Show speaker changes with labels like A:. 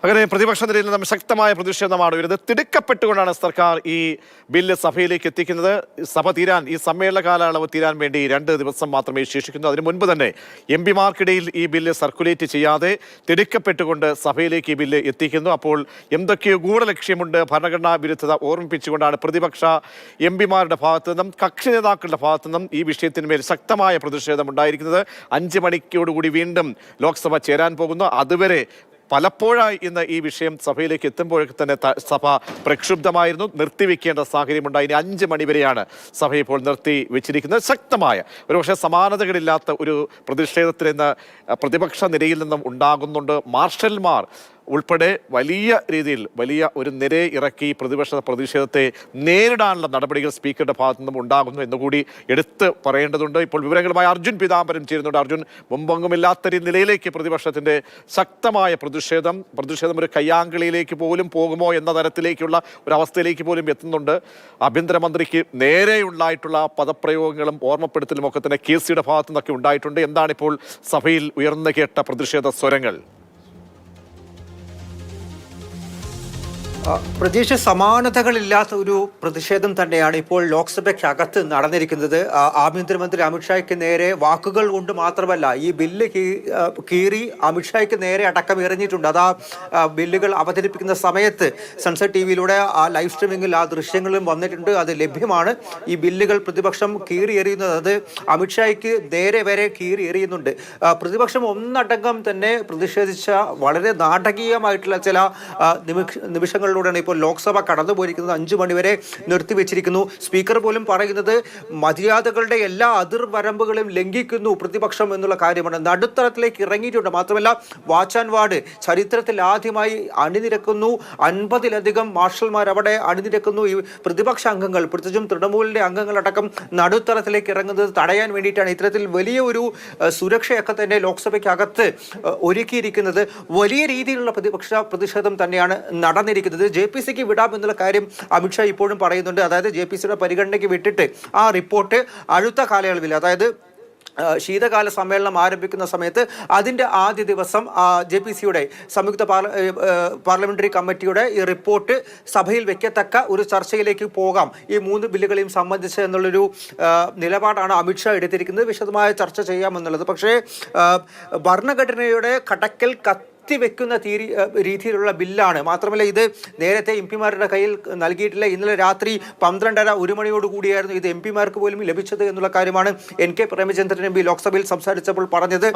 A: അങ്ങനെ പ്രതിപക്ഷ നിരയിൽ നിന്നും ശക്തമായ പ്രതിഷേധമാണ് വരുന്നത്. തിടുക്കപ്പെട്ടുകൊണ്ടാണ് സർക്കാർ ഈ ബില്ല് സഭയിലേക്ക് എത്തിക്കുന്നത്. സഭ തീരാൻ, ഈ സമ്മേളന കാലയളവ് തീരാൻ വേണ്ടി 2 ദിവസം മാത്രമേ ശേഷിക്കുന്നു. അതിനു മുൻപ് തന്നെ എംപിമാർക്കിടയിൽ ഈ ബില്ല് സർക്കുലേറ്റ് ചെയ്യാതെ തിടുക്കപ്പെട്ടുകൊണ്ട് സഭയിലേക്ക് ഈ ബില്ല് എത്തിക്കുന്നു. അപ്പോൾ എന്തൊക്കെയോ ഗൂഢലക്ഷ്യമുണ്ട്, ഭരണഘടനാ വിരുദ്ധത ഓർമ്മിപ്പിച്ചുകൊണ്ടാണ് പ്രതിപക്ഷ എംപിമാരുടെ ഭാഗത്തു നിന്നും കക്ഷി നേതാക്കളുടെ ഭാഗത്തു നിന്നും ഈ വിഷയത്തിന്മേൽ ശക്തമായ പ്രതിഷേധം ഉണ്ടായിരിക്കുന്നത്. 5 മണിക്കോടുകൂടി വീണ്ടും ലോക്സഭ ചേരാൻ പോകുന്നു. അതുവരെ പലപ്പോഴായി ഇന്ന് ഈ വിഷയം സഭയിലേക്ക് എത്തുമ്പോഴേക്ക് തന്നെ സഭ പ്രക്ഷുബ്ധമായിരുന്നു. നിർത്തിവെക്കേണ്ട സാഹചര്യമുണ്ടായി. ഇനി 5 മണിവരെയാണ് സഭ ഇപ്പോൾ നിർത്തി വെച്ചിരിക്കുന്നത്. ശക്തമായ ഒരുപക്ഷെ സമാനതകളില്ലാത്ത ഒരു പ്രതിഷേധത്തിൽ നിന്ന് പ്രതിപക്ഷ നിരയിൽ നിന്നും ഉണ്ടാകുന്നുണ്ട്. മാർഷൽമാർ ഉൾപ്പെടെ വലിയ രീതിയിൽ വലിയ ഒരു നിരയെ ഇറക്കി പ്രതിഷേധത്തെ നേരിടാനുള്ള നടപടികൾ സ്പീക്കറുടെ ഭാഗത്തു നിന്നും ഉണ്ടാകുന്നു എന്നുകൂടി എടുത്ത് പറയേണ്ടതുണ്ട്. ഇപ്പോൾ വിവരങ്ങളുമായി അർജുൻ പീതാംബരൻ ചേരുന്നുണ്ട്. അർജുൻ, മുമ്പൊന്നുമില്ലാത്ത നിലയിലേക്ക് പ്രതിപക്ഷത്തിന്റെ ശക്തമായ പ്രതിഷേധം ഒരു കയ്യാങ്കളിയിലേക്ക് പോലും പോകുമോ എന്ന തരത്തിലേക്കുള്ള ഒരു അവസ്ഥയിലേക്ക് പോലും എത്തുന്നുണ്ട്. ആഭ്യന്തരമന്ത്രിക്ക് നേരെയുണ്ടായിട്ടുള്ള പദപ്രയോഗങ്ങളും ഓർമ്മപ്പെടുത്തലും ഒക്കെ തന്നെ KCയുടെ ഭാഗത്തു നിന്നൊക്കെ ഉണ്ടായിട്ടുണ്ട്. എന്താണിപ്പോൾ സഭയിൽ ഉയർന്നു കേട്ട പ്രതിഷേധ സ്വരങ്ങൾ?
B: പ്രതീക്ഷ സമാനതകളില്ലാത്ത ഒരു പ്രതിഷേധം തന്നെയാണ് ഇപ്പോൾ ലോക്സഭയ്ക്കകത്ത് നടന്നിരിക്കുന്നത്. ആഭ്യന്തരമന്ത്രി അമിത്ഷായ്ക്ക് നേരെ വാക്കുകൾ കൊണ്ട് മാത്രമല്ല, ഈ ബില്ല് കീറി അമിത്ഷായ്ക്ക് നേരെ അടക്കം എറിഞ്ഞിട്ടുണ്ട്. അതാ ബില്ലുകൾ അവതരിപ്പിക്കുന്ന സമയത്ത് സൺസെറ്റ് TVയിലൂടെ ആ ലൈവ് സ്ട്രീമിങ്ങിൽ ആ ദൃശ്യങ്ങളും വന്നിട്ടുണ്ട്. അത് ലഭ്യമാണ്. ഈ ബില്ലുകൾ പ്രതിപക്ഷം കീറി എറിയുന്നത്, അത് അമിത്ഷായ്ക്ക് നേരെ വരെ കീറി എറിയുന്നുണ്ട്. പ്രതിപക്ഷം ഒന്നടങ്കം തന്നെ പ്രതിഷേധിച്ച വളരെ നാടകീയമായിട്ടുള്ള ചില നിമിഷങ്ങളിലൂടെയാണ് ഇപ്പോൾ ലോക്സഭ കടന്നുപോയിരിക്കുന്നത്. 5 മണിവരെ നിർത്തിവെച്ചിരിക്കുന്നു. സ്പീക്കർ പോലും പറയുന്നത് മര്യാദകളുടെ എല്ലാ അതിർവരമ്പുകളും ലംഘിക്കുന്നു പ്രതിപക്ഷം എന്നുള്ള കാര്യമാണ്. നടുത്തളത്തിലേക്ക് ഇറങ്ങിയിട്ടുണ്ട്. മാത്രമല്ല, വാച്ച് ആൻഡ് വാർഡ് ചരിത്രത്തിൽ ആദ്യമായി അണിനിരക്കുന്നു. 50-ലധികം മാർഷൽമാർ അവിടെ അണിനിരക്കുന്നു. ഈ പ്രതിപക്ഷ അംഗങ്ങൾ, പ്രത്യേകിച്ചും തൃണമൂലിന്റെ അംഗങ്ങളടക്കം നടുത്തളത്തിലേക്ക് ഇറങ്ങുന്നത് തടയാൻ വേണ്ടിയിട്ടാണ്. ഇത്തരത്തിൽ വലിയ ഒരു സുരക്ഷയൊക്കെ തന്നെ ലോക്സഭയ്ക്കകത്ത് ഒരുക്കിയിരിക്കുന്നത്. വലിയ രീതിയിലുള്ള പ്രതിഷേധം തന്നെയാണ് നടന്നിരിക്കുന്നത്. JPCക്ക് വിടാം എന്നുള്ള കാര്യം അമിത്ഷാ ഇപ്പോഴും പറയുന്നുണ്ട്. അതായത് JPCയുടെ പരിഗണനയ്ക്ക് വിട്ടിട്ട് ആ റിപ്പോർട്ട് അടുത്ത കാലയളവിൽ, അതായത് ശീതകാല സമ്മേളനം ആരംഭിക്കുന്ന സമയത്ത് അതിൻ്റെ ആദ്യ ദിവസം JPCയുടെ സംയുക്ത പാർലമെന്ററി കമ്മിറ്റിയുടെ ഈ റിപ്പോർട്ട് സഭയിൽ വെക്കത്തക്ക ഒരു ചർച്ചയിലേക്ക് പോകാം, ഈ 3 ബില്ലുകളെയും സംബന്ധിച്ച് എന്നുള്ളൊരു നിലപാടാണ് അമിത്ഷാ എടുത്തിരിക്കുന്നത്. വിശദമായ ചർച്ച ചെയ്യാമെന്നുള്ളത്. പക്ഷേ ഭരണഘടനയുടെ കടക്കൽ വെക്കുന്ന രീതിയിലുള്ള ബില്ലാണ്. മാത്രമല്ല, ഇത് നേരത്തെ MP മാരുടെ കയ്യിൽ നൽകിയിട്ടില്ല. ഇന്നലെ രാത്രി 12:30-1 മണിയോടുകൂടിയായിരുന്നു ഇത് MP മാർക്ക് പോലും ലഭിച്ചത് എന്നുള്ള കാര്യമാണ് NK പ്രേമചന്ദ്രൻ MP ലോക്സഭയിൽ സംസാരിച്ചപ്പോൾ പറഞ്ഞത്.